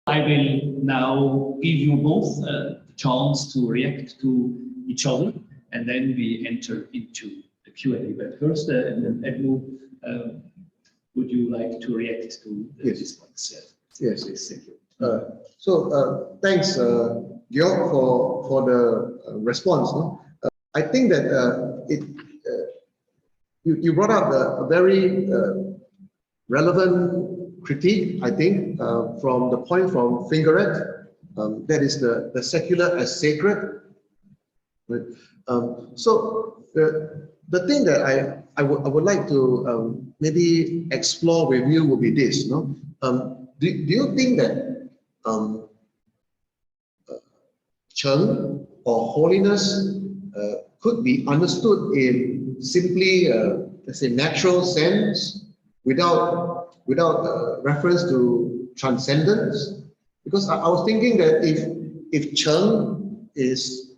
I will now give you both the chance to react to each other, and then we enter into the Q&A. But first, Edmund, would you like to react to this points? Yes. Please, thank you. Thanks, Georg, for the response. No? I think that you brought up a very relevant critique, I think, from the point from Fingeret, that is the secular as sacred. Right? So the thing that I would like to maybe explore with you would be this. No? Do you think that cheng or holiness could be understood in simply, let's say, natural sense without reference to transcendence? Because I was thinking that if cheng is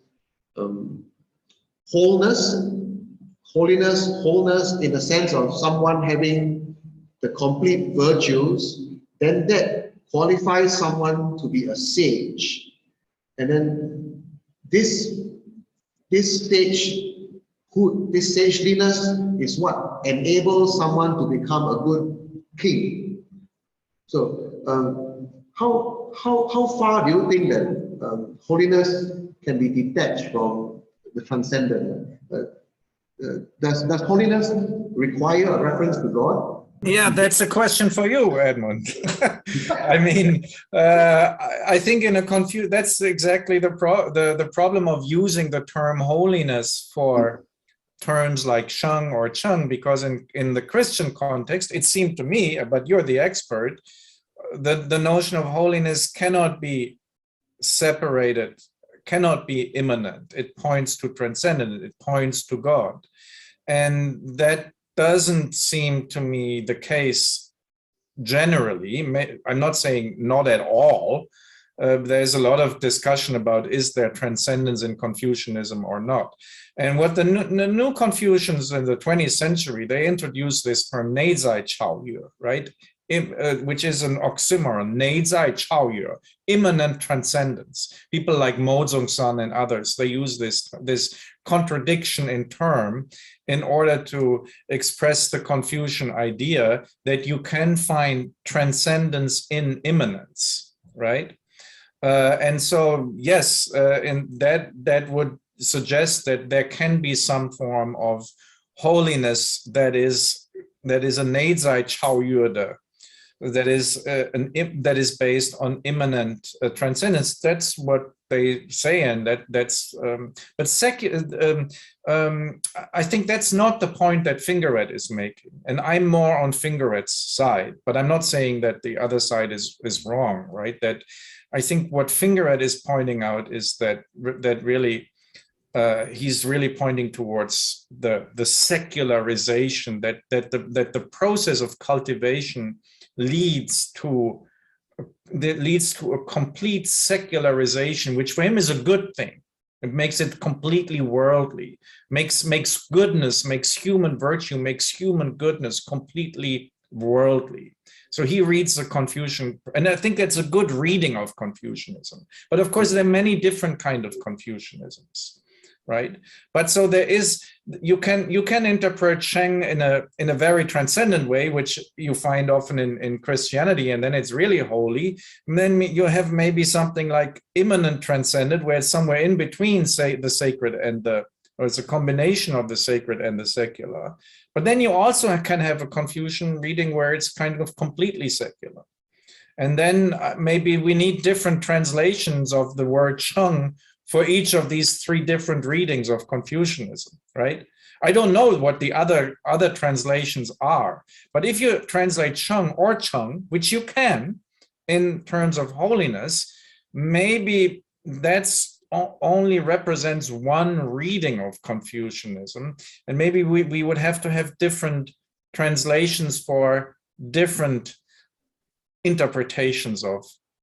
wholeness in the sense of someone having the complete virtues, then that qualifies someone to be a sage. And then this sageliness is what enables someone to become a good king. So how far do you think that holiness can be detached from the transcendent? Does holiness require a reference to God? Yeah, that's a question for you, Edmund. I mean, I think in a that's exactly the problem of using the term holiness for terms like sheng or cheng, because in the Christian context, it seemed to me, but you're the expert, the notion of holiness cannot be separated, cannot be immanent. It points to transcendent, it points to God. And that doesn't seem to me the case generally. I'm not saying not at all. There's a lot of discussion about, is there transcendence in Confucianism or not? And what the new Confucians in the 20th century, they introduced this term neizai chaoyu, right? Which is an oxymoron, neizai chaoyu, immanent transcendence. People like Mo Zongsan and others, they use this contradiction in term in order to express the Confucian idea that you can find transcendence in immanence, right? And so, yes, that would suggest that there can be some form of holiness that is a neizai chaoyu, that is based on immanent transcendence. That's what they say, and that's. I think that's not the point that Fingeret is making, and I'm more on Fingeret's side. But I'm not saying that the other side is wrong, right? That I think what Fingeret is pointing out is that really. He's really pointing towards the secularization that the process of cultivation leads to a complete secularization, which for him is a good thing. It makes it completely worldly, makes goodness, makes human virtue, makes human goodness completely worldly. So he reads the Confucian, and I think that's a good reading of Confucianism. But of course, there are many different kinds of Confucianisms. Right, but so there is, you can interpret Cheng in a very transcendent way, which you find often in Christianity, and then it's really holy. And then you have maybe something like immanent transcendent, where it's somewhere in between, say, the sacred and or it's a combination of the sacred and the secular. But then you also can have a Confucian reading where it's kind of completely secular. And then maybe we need different translations of the word Cheng for each of these three different readings of Confucianism, right? I don't know what the other translations are, but if you translate Cheng or Cheng, which you can in terms of holiness, maybe that's only represents one reading of Confucianism, and maybe we would have to have different translations for different interpretations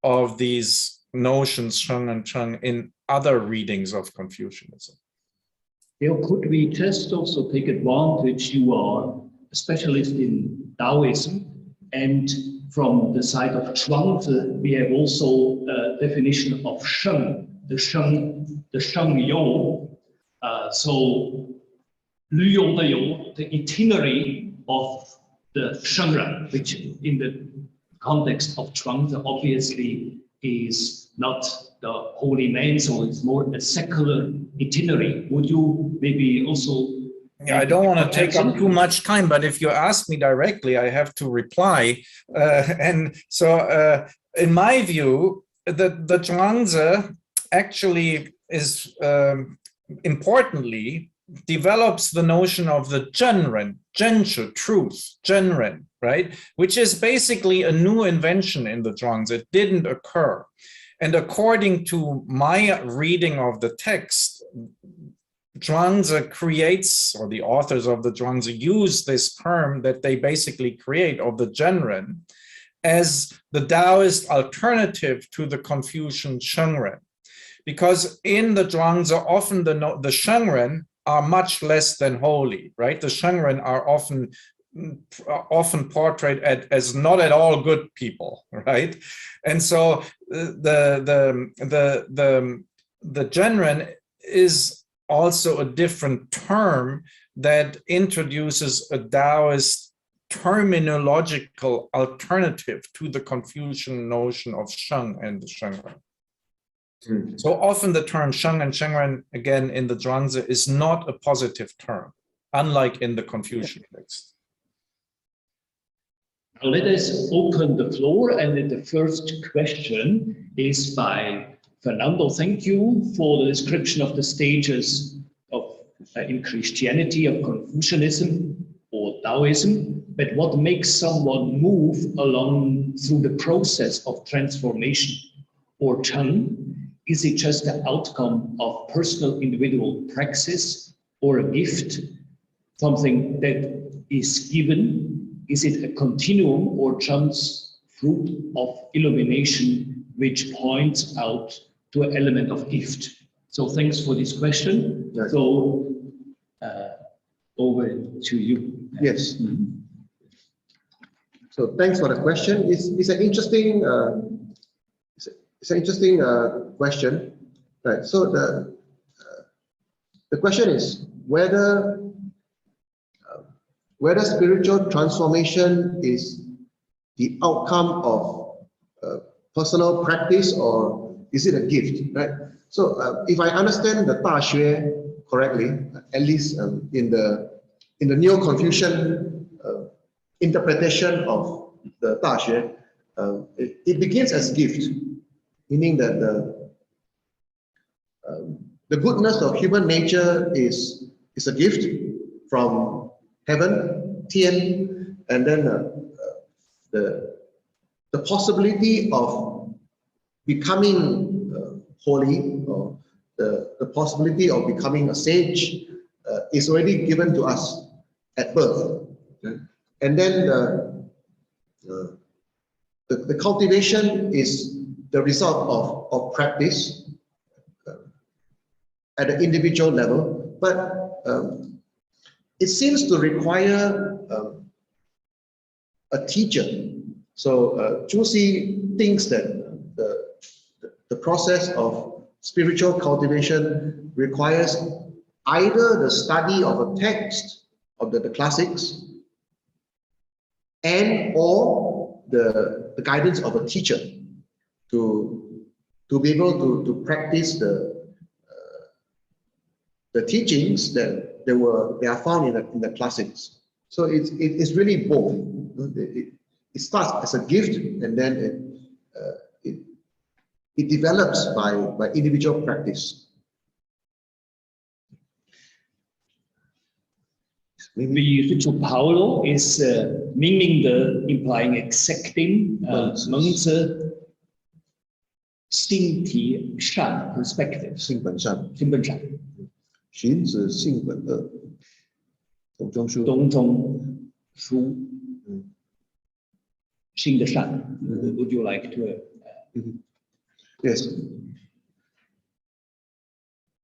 of these notions, Sheng and Cheng, in other readings of Confucianism. Could we just also take advantage, you are a specialist in Taoism, And from the side of Zhuangzi, we have also a definition of sheng, the sheng you. So, 旅游的游, the itinerary of the shengren, which in the context of Zhuangzi obviously is not the holy man, so it's more a secular itinerary. Would you maybe also? Yeah, I don't want to take up too much time, but if you ask me directly, I have to reply. And so, in my view, the Zhuangzi actually is importantly develops the notion of the zhenren, zhenshu, truth, zhenren, right? Which is basically a new invention in the Zhuangzi. It didn't occur. And according to my reading of the text, Zhuangzi creates, or the authors of the Zhuangzi use this term that they basically create of the zhenren as the Taoist alternative to the Confucian shengren. Because in the Zhuangzi, often the shengren are much less than holy, right? The shengren are often portrayed as not at all good people, right? And so the zhenren is also a different term that introduces a Taoist terminological alternative to the Confucian notion of sheng and the shengren. So often the term sheng and shengren, again, in the Zhuangzi is not a positive term, unlike in the Confucian text. Now let us open the floor, and the first question is by Fernando. Thank you for the description of the stages of in Christianity of Confucianism or Taoism, but what makes someone move along through the process of transformation or cheng? Is it just the outcome of personal individual praxis or a gift, something that is given? Is it a continuum or just fruit of illumination which points out to an element of gift? So thanks for this question. Yes. So over to you. Yes. So thanks for the question. It's an interesting question, right? So the question is whether spiritual transformation is the outcome of personal practice or is it a gift, right? So if I understand the Daxue correctly, at least in the Neo-Confucian interpretation of the Daxue, it begins as gift, meaning that the goodness of human nature is a gift from heaven, Tian, and then the possibility of becoming holy, or the possibility of becoming a sage is already given to us at birth. Okay? And then the cultivation is the result of practice at an individual level, but it seems to require a teacher. So Zhu Xi thinks that the process of spiritual cultivation requires either the study of a text of the classics and or the guidance of a teacher to be able to practice the teachings that they are found in the classics. So it's really both. It starts as a gift, and then it develops by individual practice. Wie Richard Paulo is meaning implying accepting Mengzi 性体善 perspective. 性本善，性本善，荀子性本恶，董仲舒。董仲舒，性的善。Would you like to? Yes.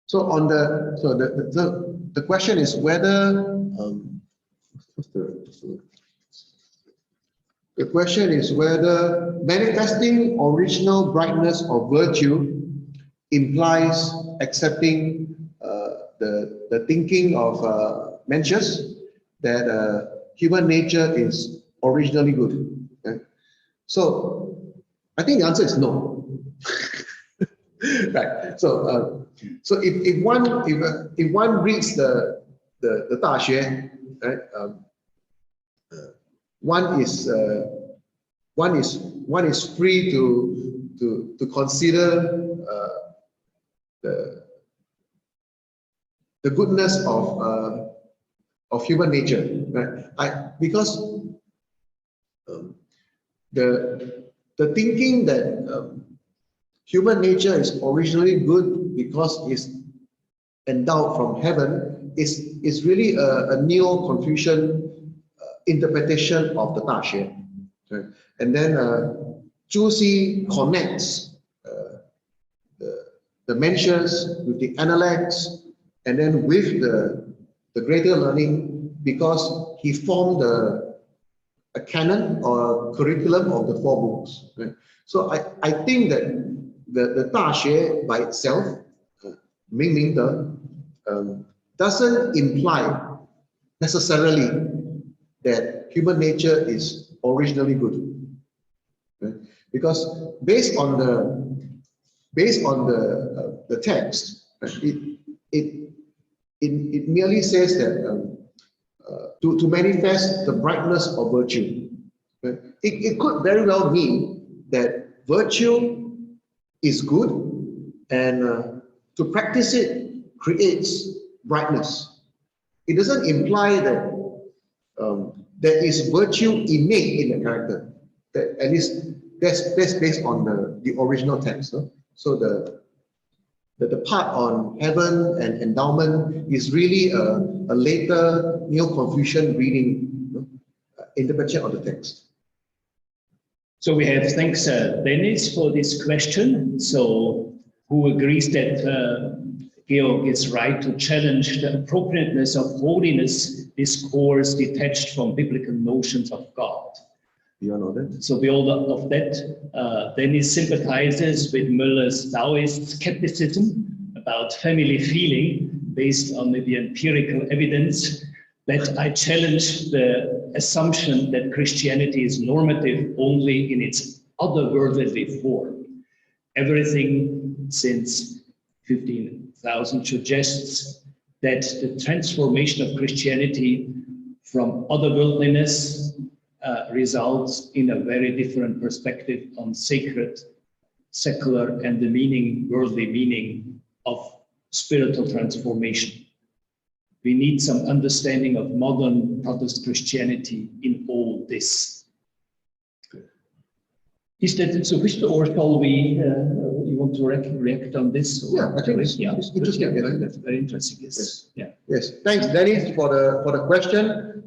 So on the question is whether The question is whether manifesting original brightness of virtue implies accepting the thinking of Mencius that human nature is originally good. Okay? So I think the answer is no. Right. So if one reads the Daxue, right, one is free to consider the goodness of human nature, right? Because the thinking that human nature is originally good because it's endowed from heaven is really a neo-Confucian interpretation of the Daxue. Right? And then Zhu Xi connects the Mencius with the analects, and then with the greater learning, because he formed a canon or a curriculum of the 4 books. Right? So I think that the Daxue by itself, Ming doesn't imply necessarily that human nature is originally good. Right? Because based on the text, it merely says that to manifest the brightness of virtue. Right? It could very well mean that virtue is good, and to practice it creates brightness. It doesn't imply that there is virtue innate in the character. That, at least that's based on the original text. No? So the part on heaven and endowment is really a later Neo-Confucian reading, interpretation of the text. So we have thanks Dennis for this question. So who agrees that Georg is right to challenge the appropriateness of holiness discourse detached from biblical notions of God. You all know that? So beyond of that, Dennis sympathizes with Müller's Taoist skepticism about family feeling based on maybe empirical evidence, that I challenge the assumption that Christianity is normative only in its otherworldly form. Everything since 15,000 suggests that the transformation of Christianity from otherworldliness results in a very different perspective on sacred, secular, and the meaning, worldly meaning of spiritual transformation. We need some understanding of modern Protestant Christianity in all this. Is that sufficient, or shall we, you want to react on this? Or? Yeah, I think it's interesting. Yeah, that's very interesting. Yes. Yeah. Yes. Thanks, Dennis, for the question.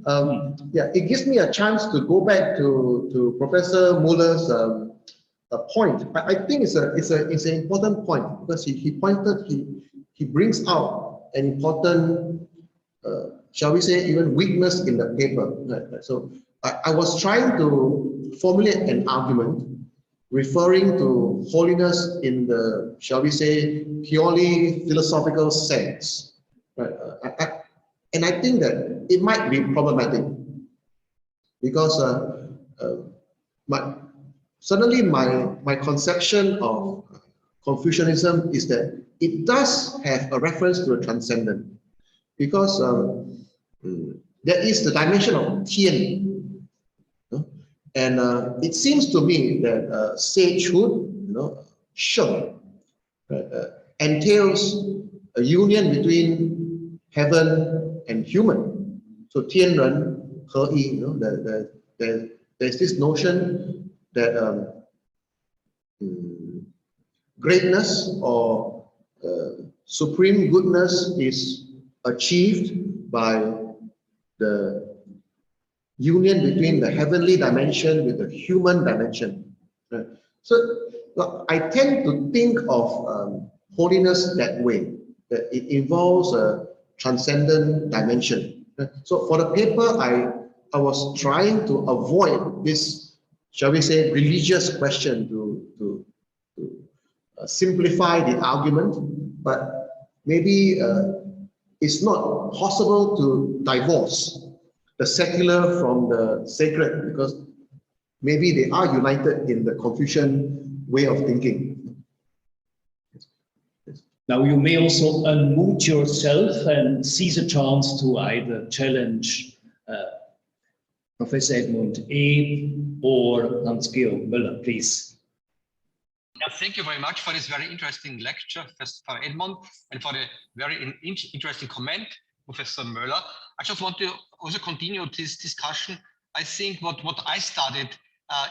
Yeah, it gives me a chance to go back to Professor Muller's point. I think it's an important point, because he brings out an important, shall we say, even weakness in the paper. Right? So I was trying to formulate an argument referring to holiness in the, shall we say, purely philosophical sense. Right? And I think that it might be problematic, because certainly my conception of Confucianism is that it does have a reference to the transcendent, because there is the dimension of tian. And it seems to me that sagehood, sheng, entails a union between heaven and human. So tian ren he yi, there's this notion that greatness or supreme goodness is achieved by the union between the heavenly dimension with the human dimension. Right? So I tend to think of holiness that way, that it involves a transcendent dimension. Right? So for the paper, I was trying to avoid this shall we say, religious question to simplify the argument, but maybe it's not possible to divorce the secular from the sacred, because maybe they are united in the Confucian way of thinking. Now you may also unmute yourself and seize a chance to either challenge Professor Edmund A. or Hans-Georg Müller, please. Yeah, thank you very much for this very interesting lecture, Professor Edmund, and for the very interesting comment, Professor Müller. I just want to also continue this discussion. I think what I studied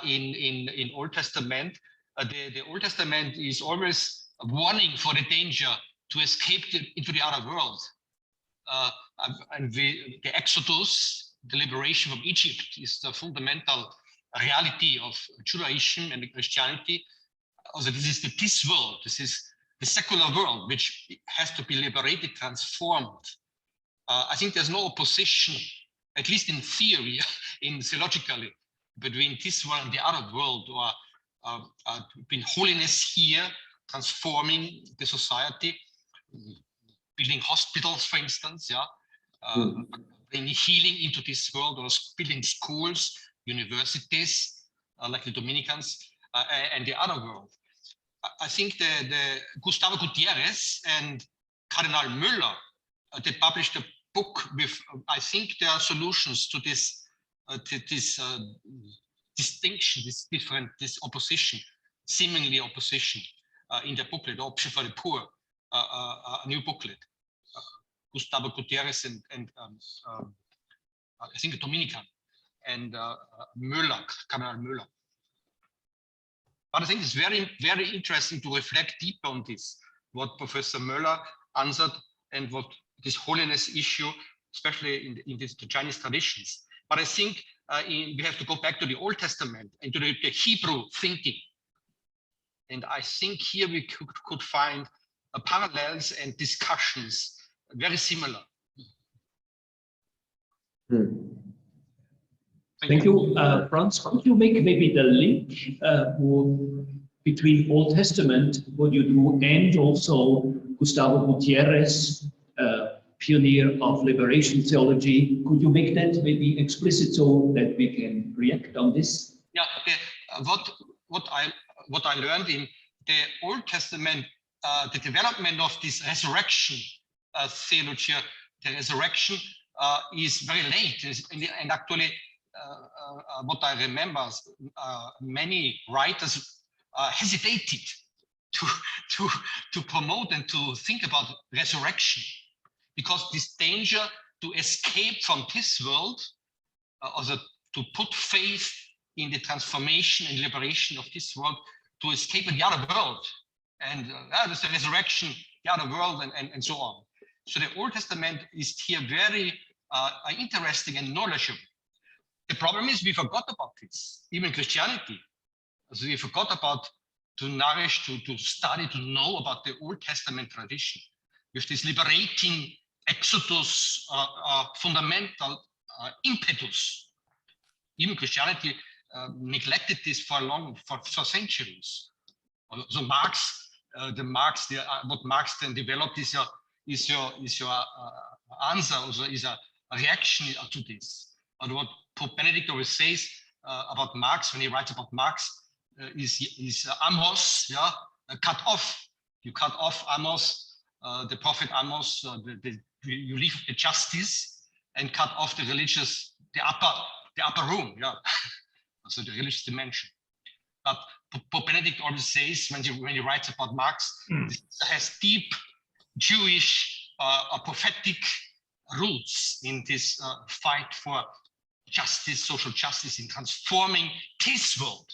in Old Testament, the Old Testament is always a warning for the danger to escape into the other world. And the Exodus, the liberation from Egypt, is the fundamental reality of Judaism and Christianity. Also, this world, this is the secular world, which has to be liberated, transformed. I think there's no opposition, at least in theory, in theologically, between this world and the other world, or between holiness here, transforming the society, building hospitals, for instance, bringing healing into this world, or building schools, universities, like the Dominicans, and the other world. I think the Gustavo Gutierrez and Cardinal Müller, they published a book with, I think there are solutions to this distinction, this opposition, seemingly opposition, in the booklet, Option for the Poor, a new booklet. Gustavo Gutierrez and I think a Dominican, and Müller, Cardinal Müller. But I think it's very, very interesting to reflect deeper on this, what Professor Müller answered, and what this holiness issue, especially in the Chinese traditions. But I think we have to go back to the Old Testament and to the Hebrew thinking. And I think here we could find parallels and discussions very similar. Thank you, Franz. Could you make maybe the link between Old Testament, what you do, and also Gustavo Gutierrez, pioneer of liberation theology? Could you make that maybe explicit so that we can react on this? Yeah. What I learned in the Old Testament, the development of this resurrection theology, the resurrection is very late, and actually. What I remember, many writers hesitated to promote and to think about resurrection, because this danger to escape from this world, also to put faith in the transformation and liberation of this world, to escape in the other world, and there's the resurrection, the other world, and so on. So the Old Testament is here very interesting and knowledgeable. The problem is we forgot about this, even Christianity. So we forgot about to nourish, to study, to know about the Old Testament tradition with this liberating exodus, fundamental impetus. Even Christianity neglected this for centuries. So Marx, what Marx then developed is your answer, also is a reaction to this. And what Pope Benedict always says about Marx, when he writes about Marx, is Amos, cut off. You cut off Amos, the prophet Amos, you leave the justice and cut off the religious, the upper room, so the religious dimension. But Pope Benedict always says, when he writes about Marx, this has deep Jewish prophetic roots in this fight for justice, social justice, in transforming this world.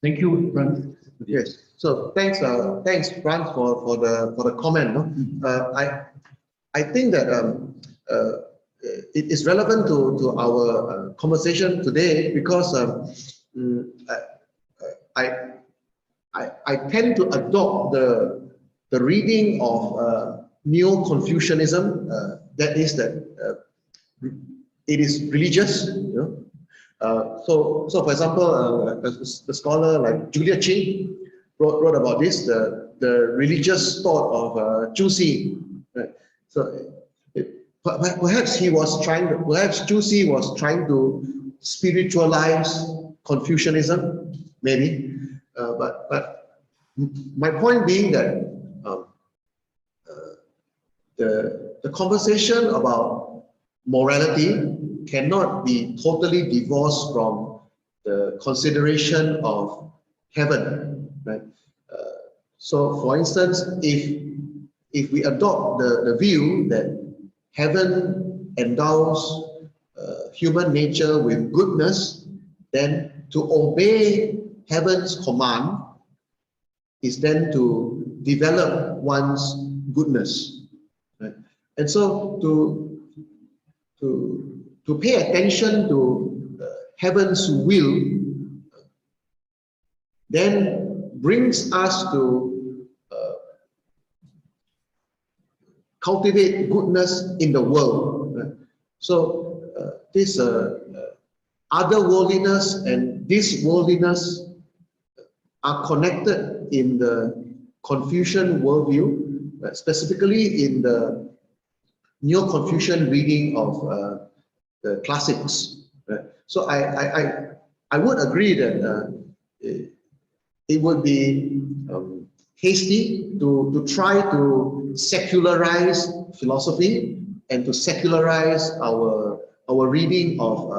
Thank you, Franz. Yes. So thanks, Franz, for the comment. I think that it is relevant to our conversation today, because I tend to adopt the reading of Neo-Confucianism, that is that it is religious, you know. So for example, a scholar like Julia Ching wrote about this, the religious thought of Zhu. Right? So perhaps Zhu Xi was trying to spiritualize Confucianism, maybe. But my point being that the conversation about morality cannot be totally divorced from the consideration of heaven, right? So, for instance, if we adopt the view that heaven endows human nature with goodness, then to obey heaven's command is then to develop one's goodness, right? And so to pay attention to heaven's will then brings us to cultivate goodness in the world. Right? So this otherworldliness and this worldliness are connected in the Confucian worldview, specifically in the Neo-Confucian reading of the classics. Right? So I would agree that it would be hasty to try to secularize philosophy and to secularize our reading of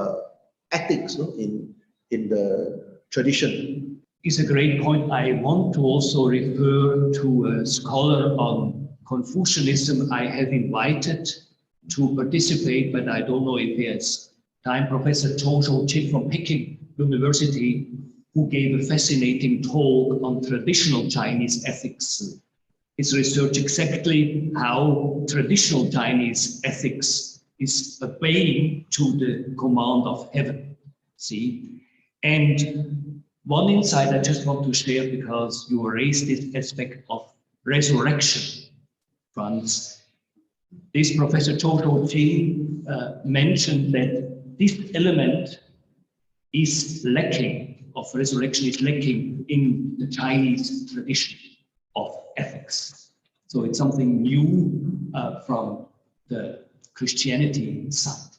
ethics, no, in the tradition. It's a great point. I want to also refer to a scholar on Confucianism I have invited to participate, but I don't know if he has time, Professor Zhou Shouqi from Peking University, who gave a fascinating talk on traditional Chinese ethics. His research exactly how traditional Chinese ethics is obeying to the command of heaven. See? And one insight I just want to share, because you raised this aspect of resurrection, Franz. This Professor Zhou Shouqi mentioned that this element is lacking, of resurrection is lacking in the Chinese tradition of ethics. So it's something new from the Christianity side.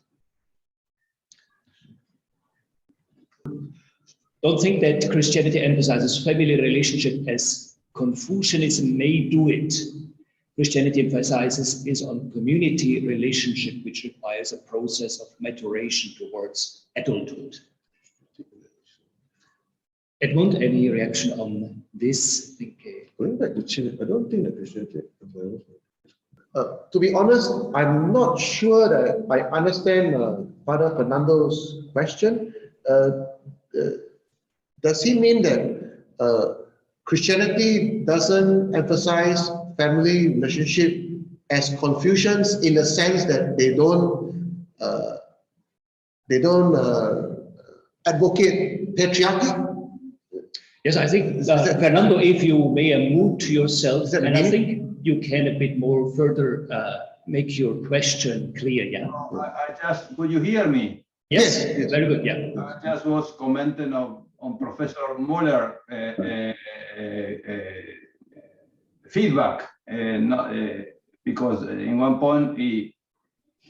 Don't think that Christianity emphasizes family relationship as Confucianism may do it. Christianity emphasizes is on community relationship, which requires a process of maturation towards adulthood. Edmund, any reaction on this? Going back to China, I don't think that Christianity. To be honest, I'm not sure that I understand Father Fernando's question. Does he mean that Christianity doesn't emphasize family relationship as Confucians, in the sense that they don't advocate patriarchy? Yes, I think, Fernando, if you may unmute yourself, and I think you can a bit more further make your question clear, yeah? Could you hear me? Yes, very good, yeah. I just was commenting on Professor Muller feedback, because in one point he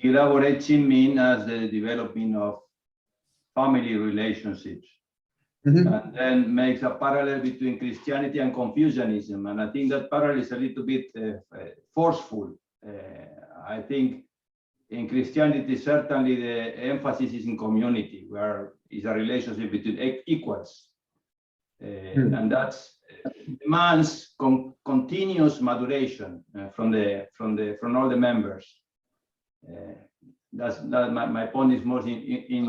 elaborates mean as the developing of family relationships. Mm-hmm. And then makes a parallel between Christianity and Confucianism. And I think that parallel is a little bit forceful. I think in Christianity, certainly the emphasis is in community, where is a relationship between equals. And that demands continuous maturation from all the members. My point is more in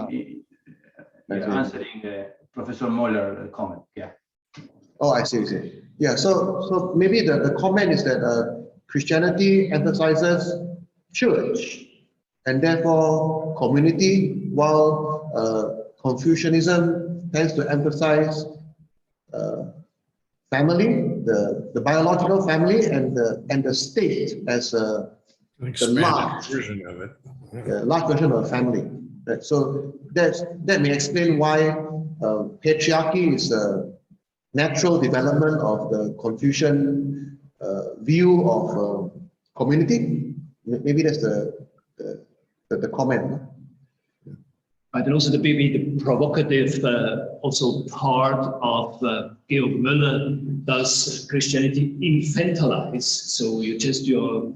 answering Professor Muller comment. Yeah. Oh, I see. Yeah. So maybe the comment is that Christianity emphasizes church and therefore community, while Confucianism tends to emphasize family, the biological family, and the state as the large version of it. Large version of family. Right. So that may explain why patriarchy is a natural development of the Confucian view of community. Maybe that's the comment. Right, and also maybe the provocative also part of Georg Müller, does Christianity infantilize? So you're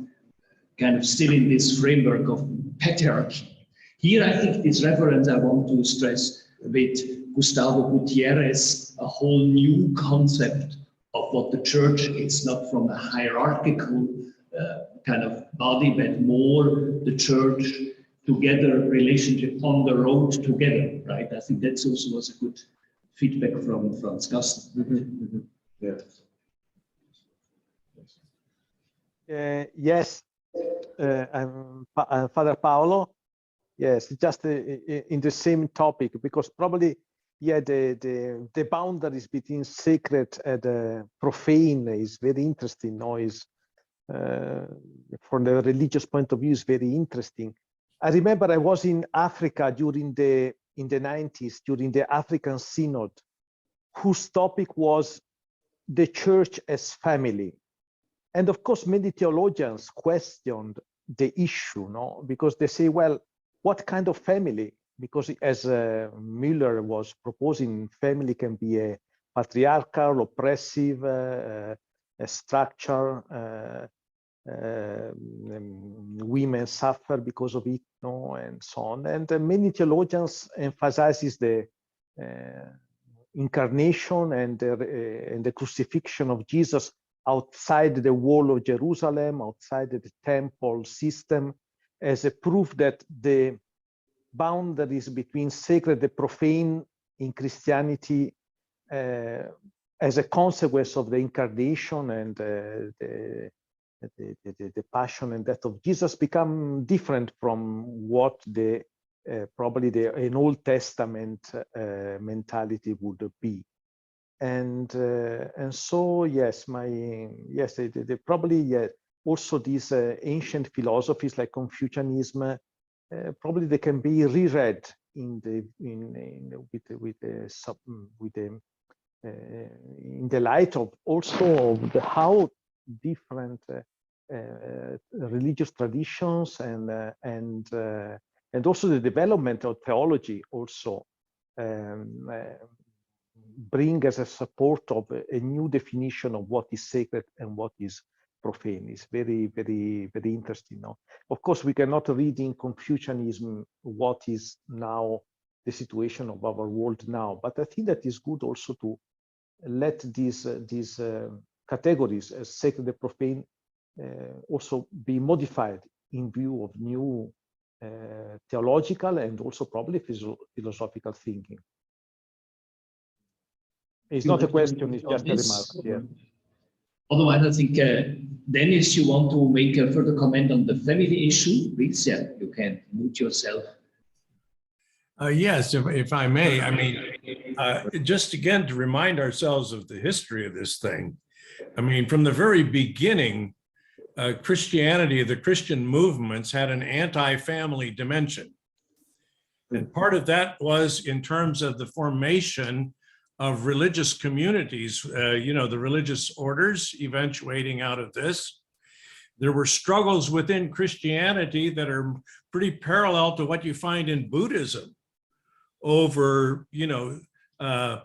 kind of still in this framework of patriarchy. Here, I think this reference I want to stress with Gustavo Gutierrez, a whole new concept of what the church is, not from a hierarchical kind of body, but more the church together, relationship on the road together, right? I think that's also was a good feedback from Franz Gassen. Yeah. Yes, I'm Father Paolo. Yes, just in the same topic, because probably, yeah, the boundaries between sacred and profane is very interesting. No, is from the religious point of view is very interesting. I remember I was in Africa in the 90s during the African Synod, whose topic was the church as family. And of course, many theologians questioned the issue, no? Because they say, well, what kind of family? Because as Müller was proposing, family can be a patriarchal, oppressive a structure. Women suffer because of it, no, and so on. And many theologians emphasizes the incarnation and the crucifixion of Jesus outside the wall of Jerusalem, outside the temple system, as a proof that the boundaries between sacred and profane in Christianity, as a consequence of the incarnation and the passion and death of Jesus, become different from what probably an Old Testament mentality would be. And so yes, probably also these ancient philosophies like Confucianism, probably they can be reread in the light of also of how different religious traditions and also the development of theology also bring as a support of a new definition of what is sacred and what is profane. Is very, very, very interesting. No? Of course, we cannot read in Confucianism what is now the situation of our world now, but I think that is good also to let these categories as sacred and profane also be modified in view of new theological and also probably philosophical thinking. It's not a question, it's just a remark. Yeah. Otherwise, I think, Dennis, you want to make a further comment on the family issue? Please, yeah, you can mute yourself. Yes, if I may. I mean, just again to remind ourselves of the history of this thing. I mean, from the very beginning, Christianity, the Christian movements had an anti-family dimension. And part of that was in terms of the formation of religious communities, the religious orders eventuating out of this. There were struggles within Christianity that are pretty parallel to what you find in Buddhism over,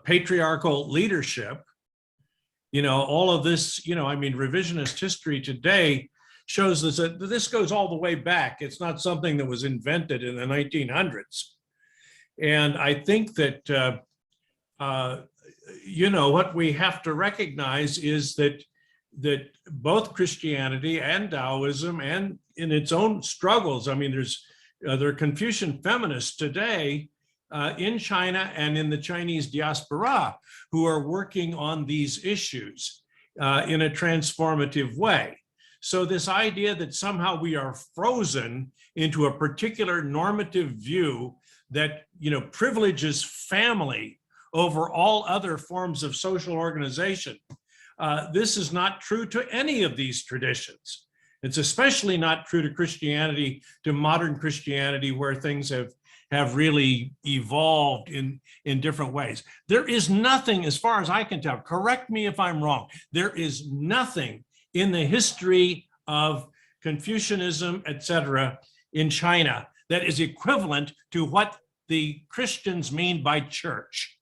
patriarchal leadership. All of this, I mean, revisionist history today shows us that this goes all the way back. It's not something that was invented in the 1900s. And I think that, what we have to recognize is that both Christianity and Taoism, and in its own struggles, I mean, there are Confucian feminists today in China and in the Chinese diaspora who are working on these issues in a transformative way. So this idea that somehow we are frozen into a particular normative view that, privileges family over all other forms of social organization, this is not true to any of these traditions. It's especially not true to Christianity, to modern Christianity, where things have have really evolved in different ways. There is nothing, as far as I can tell, correct me if I'm wrong, there is nothing in the history of Confucianism, etc., in China that is equivalent to what the Christians mean by church,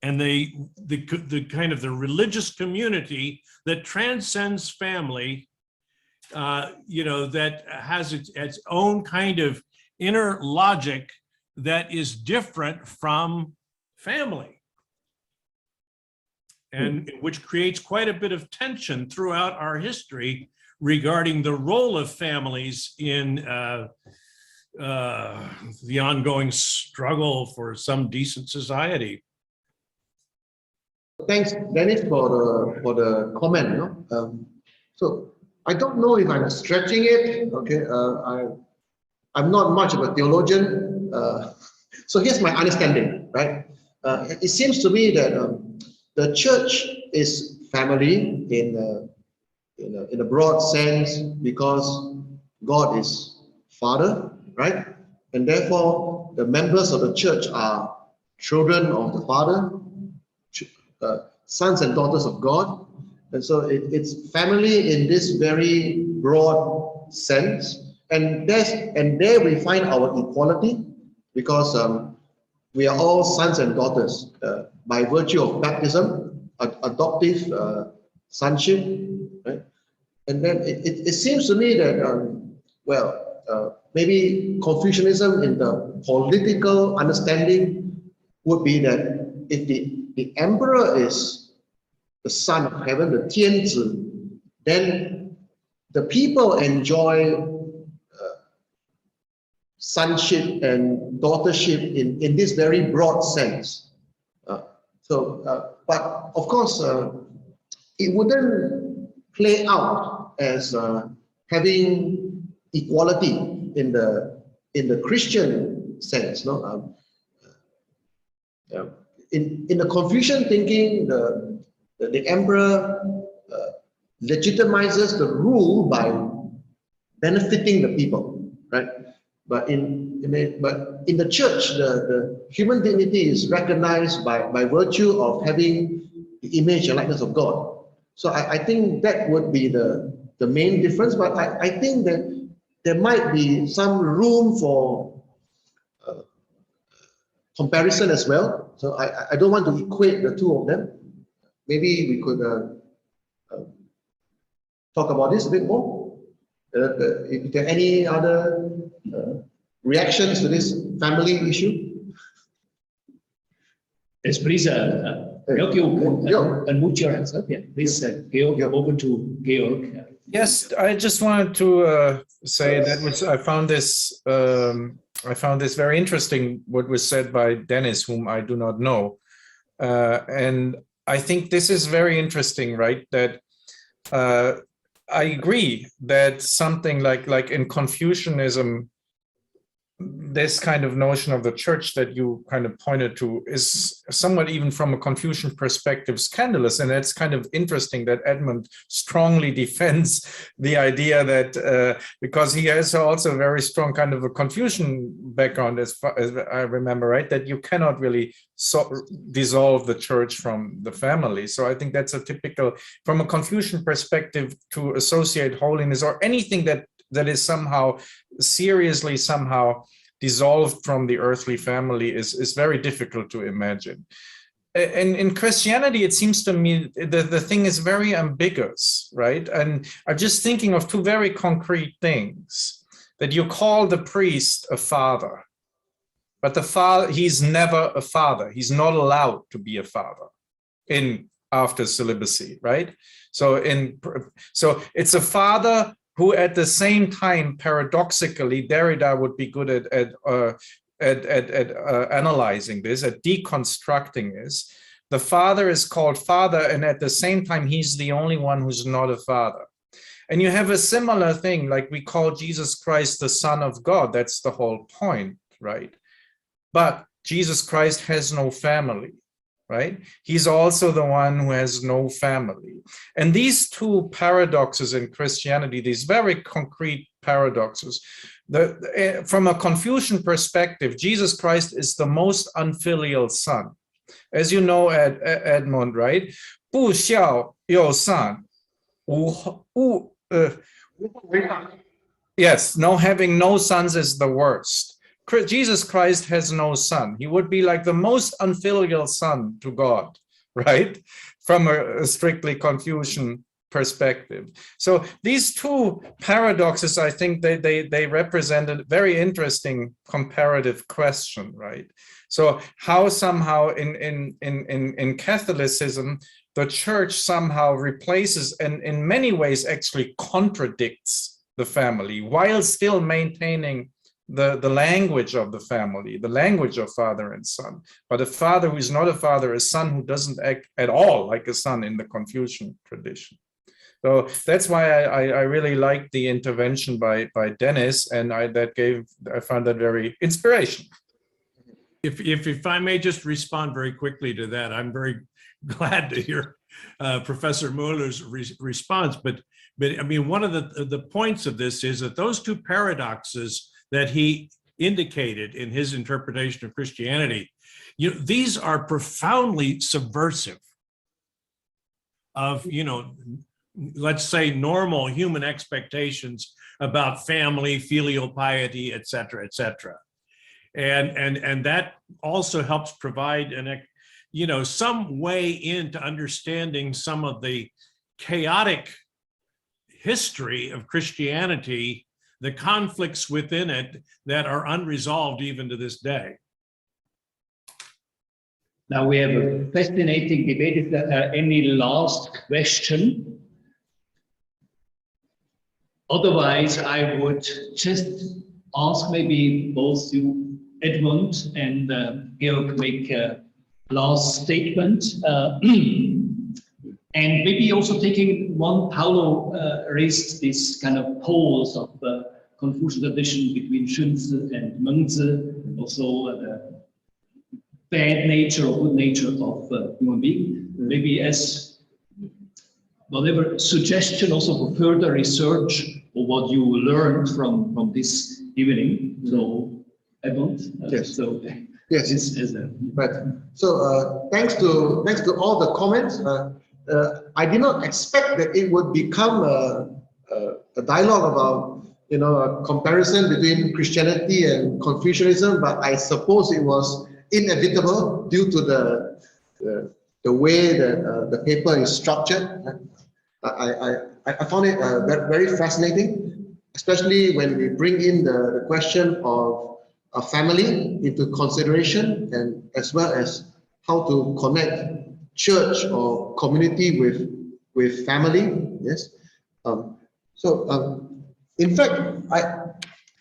and the kind of the religious community that transcends family, that has its own kind of inner logic that is different from family, and which creates quite a bit of tension throughout our history regarding the role of families in the ongoing struggle for some decent society. Thanks, Dennis, for the comment. No? So I don't know if I'm stretching it. Okay, I'm not much of a theologian. So here's my understanding, right? It seems to me that the church is family in a broad sense because God is Father, right? And therefore, the members of the church are children of the Father, sons and daughters of God. And so it's family in this very broad sense. And there we find our equality, because we are all sons and daughters by virtue of baptism, adoptive sonship, right? And then it seems to me that, maybe Confucianism in the political understanding would be that if the emperor is the son of heaven, the Tianzi, then the people enjoy sonship and daughtership in this very broad sense. But of course, it wouldn't play out as having equality in the Christian sense. No, in the Confucian thinking, the emperor legitimizes the rule by benefiting the people, right? But in the church, the human dignity is recognized by virtue of having the image and likeness of God. So I think that would be the main difference. But I think that there might be some room for comparison as well. So I don't want to equate the two of them. Maybe we could talk about this a bit more. If there are any other reactions to this family issue? Yes, please, Georg, you unmute your hands up. Yeah, please, Georg, you're open to Georg. Yes, I just wanted to say that I found this very interesting, what was said by Dennis, whom I do not know. And I think this is very interesting, right? That I agree that something like in Confucianism, this kind of notion of the church that you kind of pointed to is somewhat, even from a Confucian perspective, scandalous. And it's kind of interesting that Edmund strongly defends the idea that because he has also a very strong kind of a Confucian background, as far as I remember, right, that you cannot really dissolve the church from the family. So I think that's a typical, from a Confucian perspective, to associate holiness or anything that is somehow seriously dissolved from the earthly family is very difficult to imagine. And in Christianity, it seems to me the thing is very ambiguous, right? And I'm just thinking of two very concrete things. That you call the priest a father, but the father, he's never a father. He's not allowed to be a father after celibacy, right? So it's a father who at the same time, paradoxically, Derrida would be good at analyzing this, at deconstructing this. The father is called father, and at the same time, he's the only one who's not a father. And you have a similar thing, like we call Jesus Christ the Son of God. That's the whole point, right? But Jesus Christ has no family. right? He's also the one who has no family. And these two paradoxes in Christianity, these very concrete paradoxes, from a Confucian perspective, Jesus Christ is the most unfilial son. As you know, Edmund, right? 不孝有善, yes, having no sons is the worst. Jesus Christ has no son. He would be like the most unfilial son to God, right? From a strictly Confucian perspective. So these two paradoxes, I think they represent a very interesting comparative question, right? So how somehow in Catholicism, the church somehow replaces and in many ways actually contradicts the family while still maintaining the language of the family, the language of father and son. But a father who is not a father, a son who doesn't act at all like a son in the Confucian tradition. So that's why I really liked the intervention by Dennis, and I found that very inspirational. If I may just respond very quickly to that, I'm very glad to hear Professor Muller's response. But I mean, one of the points of this is that those two paradoxes that he indicated in his interpretation of Christianity, these are profoundly subversive of, let's say, normal human expectations about family, filial piety, et cetera, et cetera. And that also helps provide some way into understanding some of the chaotic history of Christianity, the conflicts within it that are unresolved even to this day. Now we have a fascinating debate. Is there any last question? Otherwise, I would just ask maybe both you, Edmund and Georg, make a last statement. And maybe also taking one, Paulo raised this kind of poles of Confucian tradition between Shunzi and Mengzi, also the bad nature or good nature of human being. Maybe as whatever suggestion also for further research or what you learned from this evening. So, Edmund. Yes. So, yes. Right. So thanks to all the comments. I did not expect that it would become a dialogue about a comparison between Christianity and Confucianism, but I suppose it was inevitable due to the way that the paper is structured. I found it very fascinating, especially when we bring in the question of a family into consideration, and as well as how to connect church or community with family. Yes. In fact,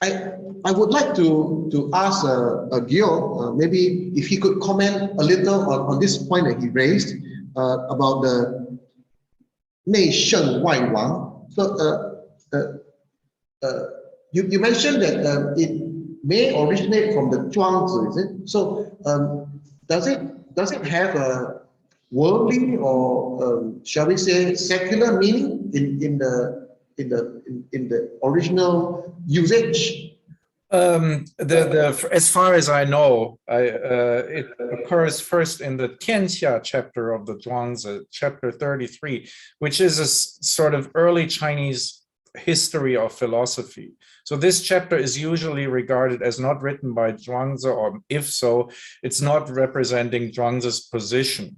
I would like to ask Georg, maybe if he could comment a little on this point that he raised about the 内圣外王. So you mentioned that it may originate from the Zhuangzi, is it? So does it have a worldly or shall we say secular meaning in the original usage? As far as I know, it occurs first in the Tianxia chapter of the Zhuangzi, chapter 33, which is a sort of early Chinese history of philosophy. So this chapter is usually regarded as not written by Zhuangzi, or if so, it's not representing Zhuangzi's position.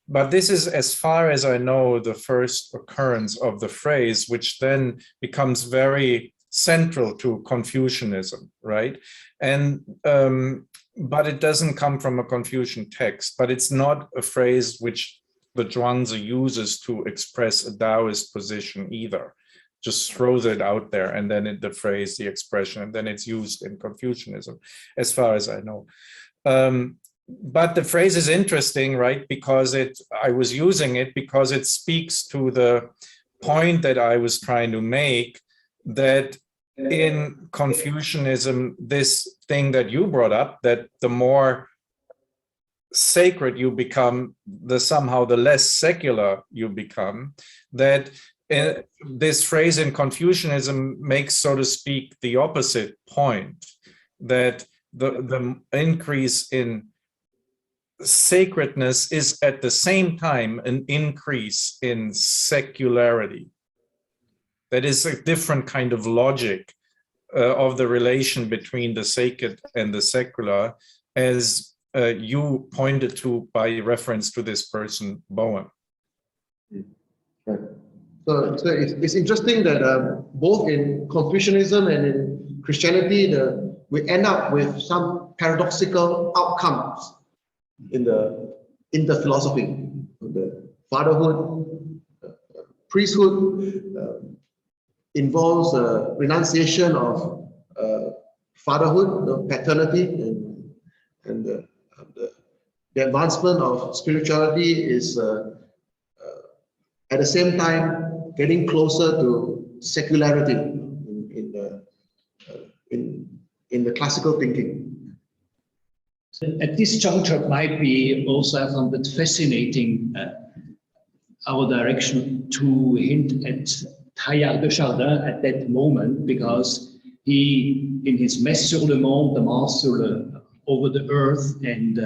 But this is, as far as I know, the first occurrence of the phrase, which then becomes very central to Confucianism, right? And but it doesn't come from a Confucian text, but it's not a phrase which the Zhuangzi uses to express a Taoist position either. Just throws it out there, and then the phrase, the expression, and then it's used in Confucianism, as far as I know. But the phrase is interesting, right? Because I was using it because it speaks to the point that I was trying to make, that in Confucianism, this thing that you brought up, that the more sacred you become, the somehow the less secular you become, that this phrase in Confucianism makes, so to speak, the opposite point, that the increase in sacredness is at the same time an increase in secularity. That is a different kind of logic of the relation between the sacred and the secular, as you pointed to by reference to this person, Bowen. Right. So it's interesting that both in Confucianism and in Christianity, we end up with some paradoxical outcomes in the philosophy. The fatherhood, priesthood involves a renunciation of fatherhood, paternity, and the advancement of spirituality is at the same time getting closer to secularity in the classical thinking. At this juncture, it might be also, I found it fascinating, our direction to hint at Teilhard de Chardin at that moment, because he, in his Messe sur le monde, the Mass over the earth, and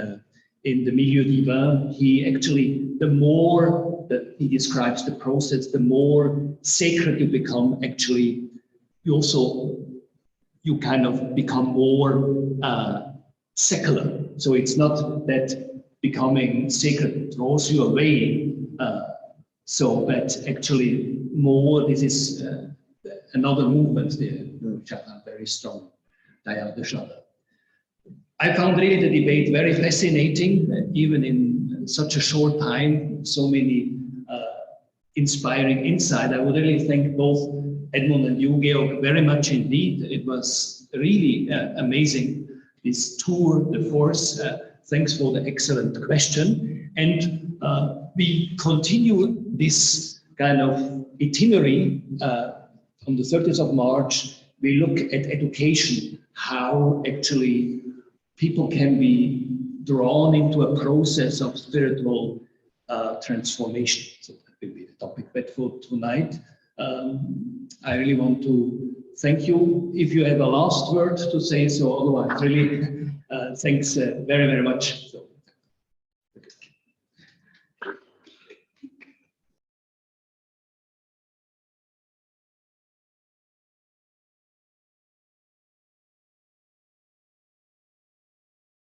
in the Milieu Divin, he actually, the more that he describes the process, the more sacred you become, actually, you kind of become more secular. So it's not that becoming sacred throws you away, but actually more, this is another movement there, which I found very strong, Teilhard de Chardin. I found really the debate very fascinating, even in such a short time, so many inspiring insight. I would really thank both Edmund and you, Georg, very much indeed. It was really amazing, this tour de force. Thanks for the excellent question. And we continue this kind of itinerary on the 30th of March. We look at education, how actually people can be drawn into a process of spiritual transformation. So that will be the topic. But for tonight, I really want to thank you. If you have a last word to say so, otherwise, really, thanks very, very much